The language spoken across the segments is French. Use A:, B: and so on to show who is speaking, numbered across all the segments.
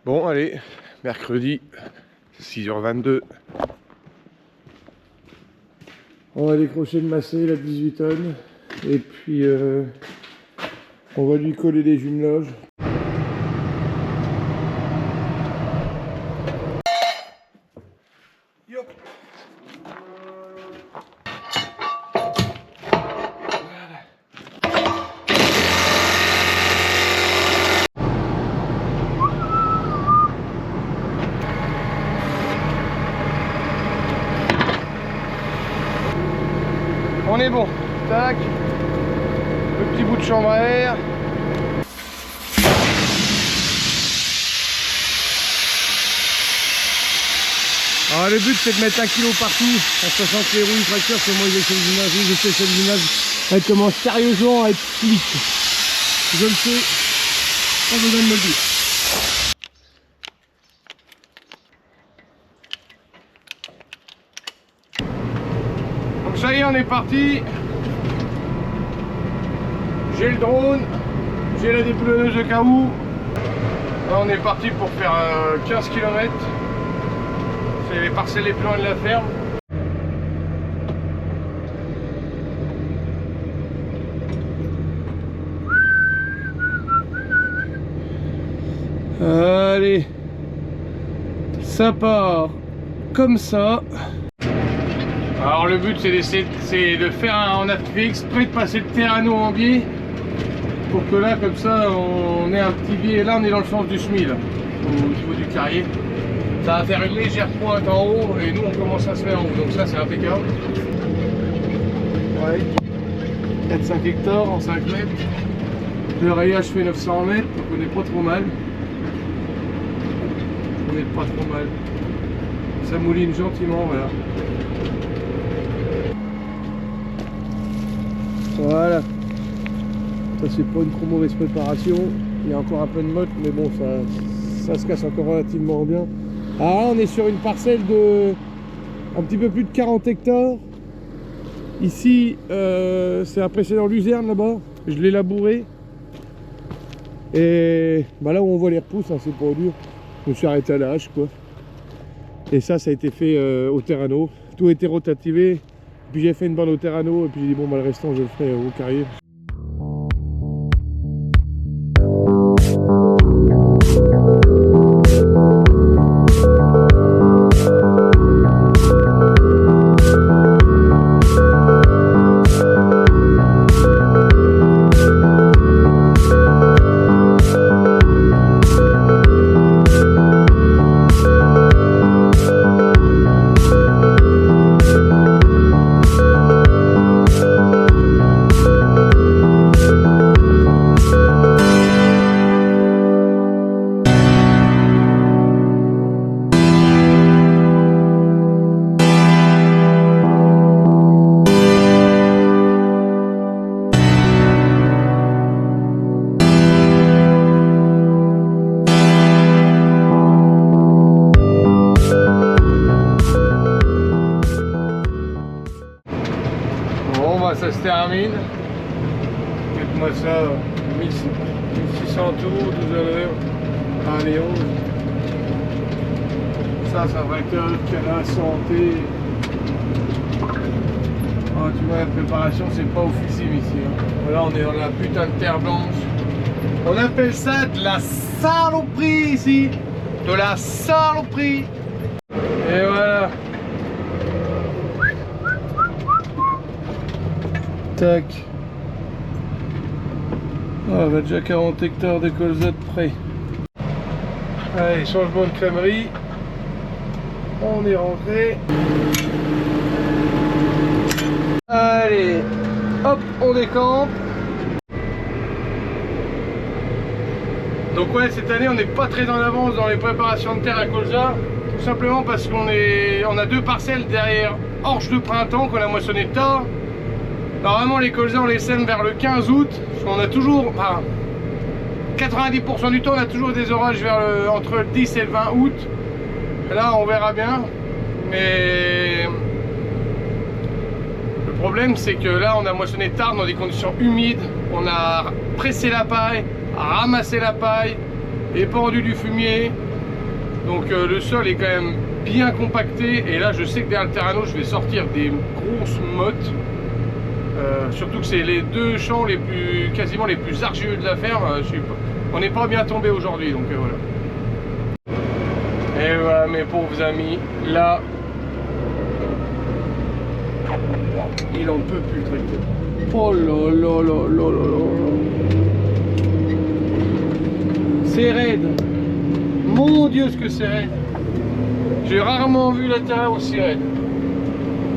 A: Bon, allez, mercredi, 6h22. On va décrocher le Macé, la 18 tonnes. Et puis, on va lui coller des jumelages. Yop. On est bon, tac, le petit bout de chambre à air. Alors le but c'est de mettre 1 kg partout, en sachant que les roues fractures c'est moi j'ai fait le gymnase, j'ai fait le gymnase, elle commence sérieusement à être flic. Je le sais, pas besoin de me le dire. Donc ça y est, on est parti. J'ai le drone, j'ai la déboulonneuse de caoutchouc. Là on est parti pour faire 15 km. C'est les parcelles les plus loin de la ferme. Allez, ça part comme ça. Alors le but c'est de faire on a fait exprès de passer le terrano en biais pour que là comme ça on ait un petit biais. Là on est dans le sens du semis là, au niveau du carrier. Ça va faire une légère pointe en haut et nous on commence à se mettre en haut, donc ça c'est impeccable. Ouais. 4-5 hectares en 5 mètres. Le rayage fait 900 mètres, donc on n'est pas trop mal. On n'est pas trop mal. Ça mouline gentiment, voilà. Voilà. Ça c'est pas une trop mauvaise préparation. Il y a encore un peu de motte, mais bon ça se casse encore relativement bien. Alors là on est sur une parcelle de un petit peu plus de 40 hectares. Ici c'est un précédent luzerne là-bas, je l'ai labouré. Et bah là où on voit les repousses, hein, c'est pas dur. Je me suis arrêté à la hache quoi. Et ça a été fait au terrano. Tout a été rotativé. Puis j'ai fait une bande au terrano et puis j'ai dit bon bah le restant je le ferai au carrier. Ça se termine. Faites-moi ça, 1600 tours, 12 à l'heure. Allez, 11. Ça c'est un tracteur qui a la santé. Oh, tu vois, la préparation, c'est pas officiel ici. Hein. Là, on est dans la putain de terre blanche. On appelle ça de la saloperie ici. De la saloperie. Et voilà. Tac. Oh, on a déjà 40 hectares de colza de près. Allez, changement de crèmerie. On est rentré. Allez, hop, on décampe. Donc ouais, cette année on n'est pas très en avance dans les préparations de terre à colza. Tout simplement parce qu'on a 2 parcelles derrière Orge de printemps qu'on a moissonné tard. Normalement les colzas on les sème vers le 15 août, parce qu'on a toujours, enfin, 90% du temps on a toujours des orages entre le 10 et le 20 août. Là on verra bien, mais le problème c'est que là on a moissonné tard dans des conditions humides, on a pressé la paille, ramassé la paille, épandu du fumier, Donc le sol est quand même bien compacté. Et là je sais que derrière le Terrano je vais sortir des grosses mottes. Surtout que c'est les deux champs quasiment les plus argileux de la ferme. On n'est pas bien tombé aujourd'hui, donc voilà. Et voilà mes pauvres amis, là il en peut plus le tracteur. Oh là là là là là là. C'est raide. Mon Dieu ce que c'est raide. J'ai rarement vu la terre aussi raide.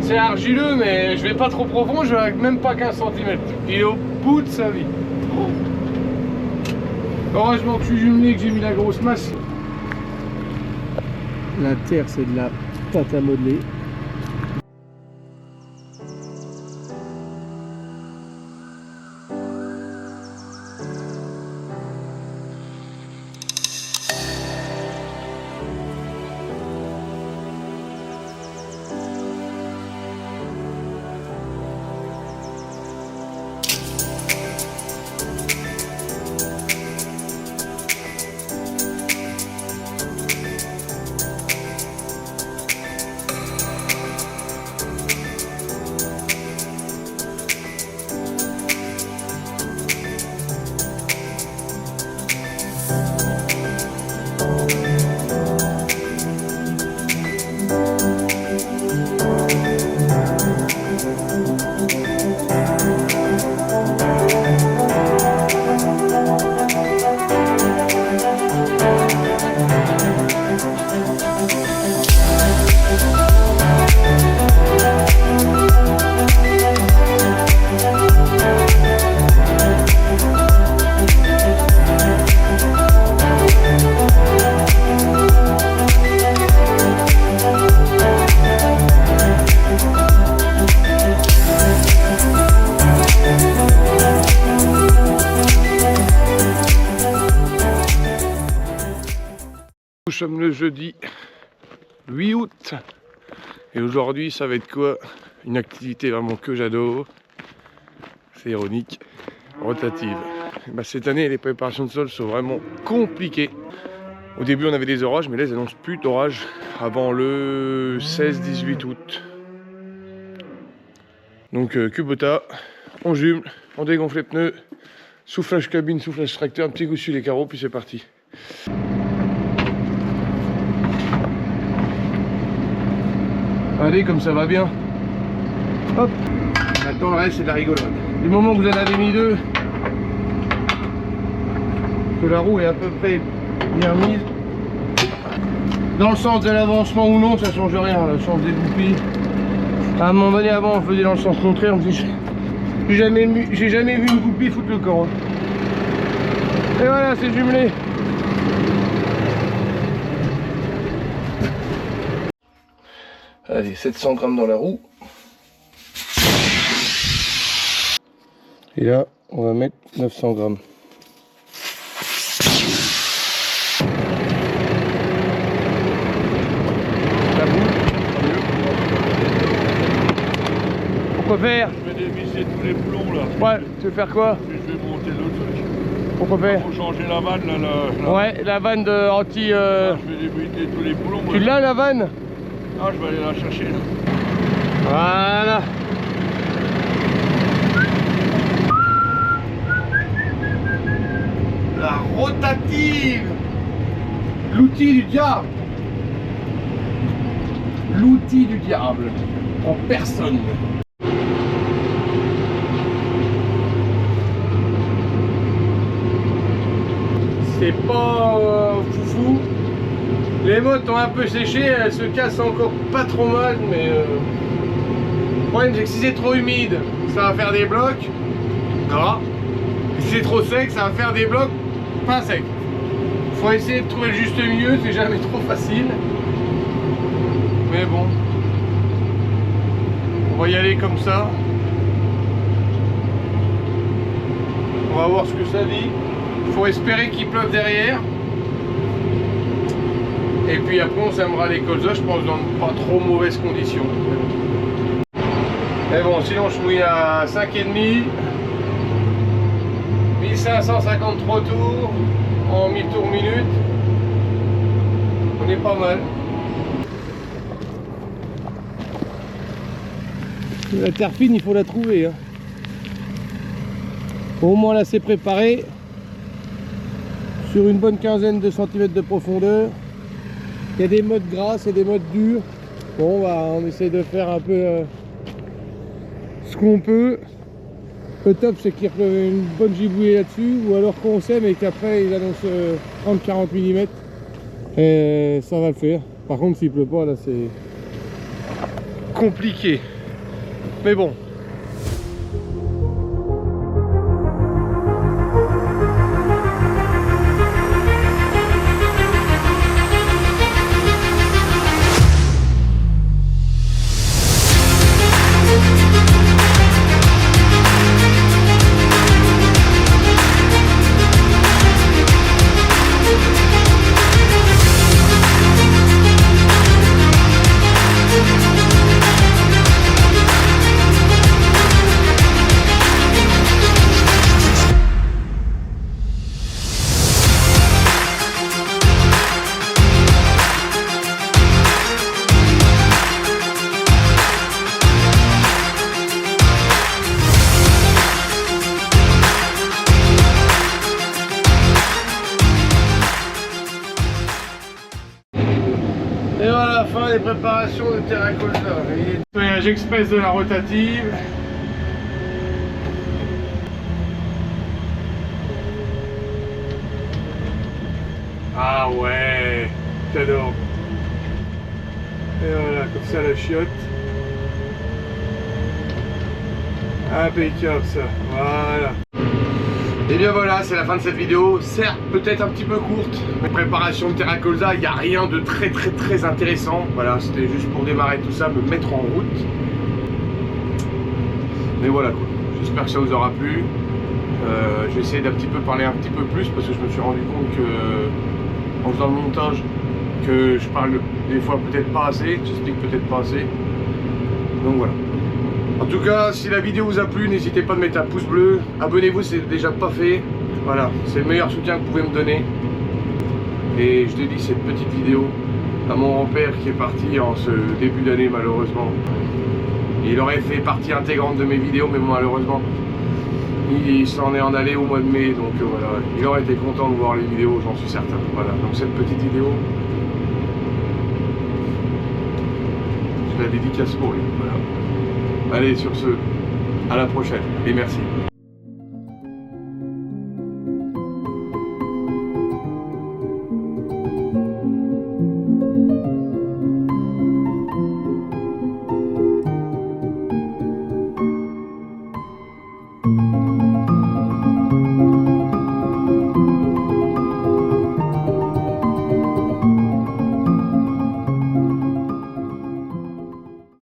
A: C'est argileux mais je vais pas trop profond, je vais même pas 15 cm. Il est au bout de sa vie. Heureusement que je suis jumelé, que j'ai mis la grosse masse. La terre c'est de la pâte à modeler. Nous sommes le jeudi 8 août et aujourd'hui ça va être quoi? Une activité vraiment que j'adore, c'est ironique, rotative. Bah, cette année les préparations de sol sont vraiment compliquées. Au début on avait des orages mais là ils annoncent plus d'orages avant le 16-18 août. Donc Kubota, on jume, on dégonfle les pneus, soufflage cabine, soufflage tracteur, un petit coup sur les carreaux puis c'est parti. Allez, comme ça va bien. Hop. Maintenant, le reste, c'est de la rigolade. Du moment que vous en avez mis deux, que la roue est à peu près bien mise, dans le sens de l'avancement ou non, ça change rien. Le sens des goupilles. À un moment donné, avant, on faisait dans le sens contraire. J'ai jamais vu une goupille foutre le corps. Et voilà, c'est jumelé. Allez, 700 grammes dans la roue. Et là, on va mettre 900 grammes. Ça boule. Pourquoi faire?
B: Je vais dévisser tous les plombs là.
A: Ouais, tu veux faire quoi?
B: Puis je vais monter le truc.
A: Pourquoi faire?
B: Faut changer la vanne là.
A: Ouais, la vanne de anti...
B: Je vais dévisser tous les plombs.
A: Tu l'as la vanne?
B: Ah, je vais aller la chercher là.
A: Voilà. La rotative. L'outil du diable. L'outil du diable. En personne. C'est pas foufou. Les mottes ont un peu séché, elles se cassent encore pas trop mal, mais le problème c'est que si c'est trop humide, ça va faire des blocs gras. Et si c'est trop sec, ça va faire des blocs pas secs. Faut essayer de trouver le juste milieu, c'est jamais trop facile. Mais bon, on va y aller comme ça. On va voir ce que ça dit. Il faut espérer qu'il pleuve derrière. Et puis après on sèmera les colzas, je pense, dans pas trop mauvaises conditions. Mais bon, sinon je mouille à 5,5. 1553 tours en 1000 tours minute. On est pas mal. La terre fine, il faut la trouver. Hein. Au moins là, c'est préparé. Sur une bonne quinzaine de centimètres de profondeur. Il y a des modes grasses et des modes durs. Bon, bah, on essaie de faire un peu ce qu'on peut. Le top, c'est qu'il y ait une bonne gibouillée là-dessus, ou alors qu'on sait, mais qu'après il annonce 30-40 mm. Et ça va le faire. Par contre, s'il pleut pas, là, c'est compliqué. Mais bon. Et voilà la fin des préparations de Terracolta. Nettoyage express de la rotative. Ah ouais, j'adore. Et voilà, comme ça la chiotte. Impeccable ça, voilà. Et bien voilà, c'est la fin de cette vidéo, certes peut-être un petit peu courte, mais préparation de Terracolta, il n'y a rien de très intéressant. Voilà, c'était juste pour démarrer tout ça, me mettre en route. Mais voilà quoi, j'espère que ça vous aura plu. J'ai essayé d'un petit peu parler un petit peu plus parce que je me suis rendu compte que, en faisant le montage, que je parle des fois peut-être pas assez, j'explique peut-être pas assez. Donc voilà. En tout cas, si la vidéo vous a plu, n'hésitez pas à mettre un pouce bleu. Abonnez-vous si c'est déjà pas fait. Voilà, c'est le meilleur soutien que vous pouvez me donner. Et je dédie cette petite vidéo à mon grand-père qui est parti en ce début d'année malheureusement. Il aurait fait partie intégrante de mes vidéos, mais malheureusement, il s'en est en allé au mois de mai. Donc voilà, il aurait été content de voir les vidéos, j'en suis certain. Voilà, donc cette petite vidéo, je la dédicace pour lui. Voilà. Allez, sur ce, à la prochaine et merci.